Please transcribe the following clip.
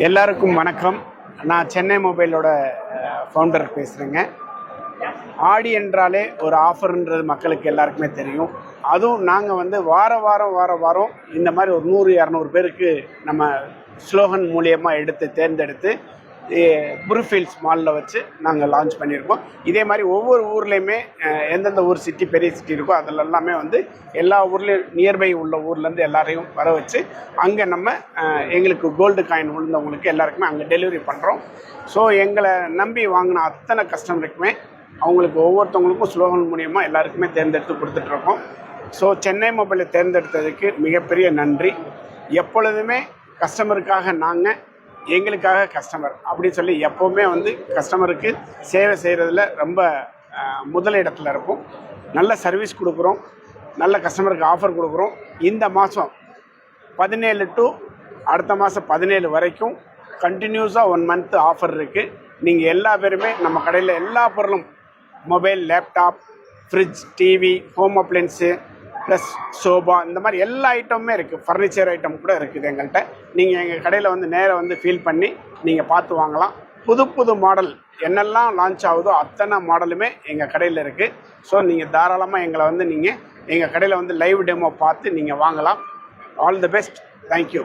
எல்லாருக்கும் வணக்கம். நான் சென்னை மொபைலோட ஃபவுண்டர் பேசுகிறேங்க. ஆடி என்றாலே ஒரு ஆஃபர்ன்றது மக்களுக்கு எல்லாருக்குமே தெரியும். அதுவும் நாங்கள் வந்து வாரம் இந்த மாதிரி ஒரு 100-200 பேருக்கு நம்ம ஸ்லோகன் மூலியமாக தேர்ந்தெடுத்து புருஃபீல்ட்ஸ் மாலில் வச்சு நாங்கள் லான்ச் பண்ணியிருக்கோம். இதே மாதிரி ஒவ்வொரு ஊர்லேயுமே எந்தெந்த ஊர் சிட்டி பெரிய சிட்டி இருக்கோ அதில் எல்லாமே வந்து எல்லா ஊர்லேயும் நியர்பை உள்ள ஊர்லேருந்து எல்லாரையும் வர வச்சு அங்கே நம்ம எங்களுக்கு கோல்டு காயின் விழுந்தவங்களுக்கு எல்லாருக்குமே அங்கே டெலிவரி பண்ணுறோம். ஸோ எங்களை நம்பி வாங்கின அத்தனை கஸ்டமருக்குமே அவங்களுக்கு ஒவ்வொருத்தவங்களுக்கும் ஸ்லோகன் மூலியமாக எல்லாருக்குமே தேர்ந்தெடுத்து கொடுத்துட்ருக்கோம். ஸோ சென்னை மொபைலை தேர்ந்தெடுத்ததுக்கு மிகப்பெரிய நன்றி. எப்பொழுதுமே கஸ்டமருக்காக நாங்கள், எங்களுக்காக கஸ்டமர் அப்படின்னு சொல்லி எப்போவுமே வந்து கஸ்டமருக்கு சேவை செய்கிறதுல ரொம்ப முதலிடத்தில் இருக்கும். நல்ல சர்வீஸ் கொடுக்குறோம், நல்ல கஸ்டமருக்கு ஆஃபர் கொடுக்குறோம். இந்த மாதம் 17 to அடுத்த மாதம் 17 வரைக்கும் கண்டினியூஸாக 1 month ஆஃபர் இருக்குது. நீங்கள் எல்லா பேருமே நம்ம கடையில் எல்லா பொருளும் mobile, laptop, fridge, TV, home appliances plus sofa, இந்த மாதிரி எல்லா ஐட்டமுமே இருக்குது. ஃபர்னிச்சர் ஐட்டம் கூட இருக்குது எங்கள்கிட்ட. நீங்கள் எங்கள் கடையில் வந்து நேராக வந்து ஃபீல் பண்ணி நீங்கள் பார்த்து வாங்கலாம். புது மாடல் என்னெல்லாம் லான்ச் ஆகுதோ அத்தனை மாடலுமே எங்கள் கடையில் இருக்குது. ஸோ நீங்கள் தாராளமாக எங்களை வந்து நீங்கள் எங்கள் கடையில் வந்து லைவ் டெமோ பார்த்து நீங்கள் வாங்கலாம். All the best. தேங்க்யூ.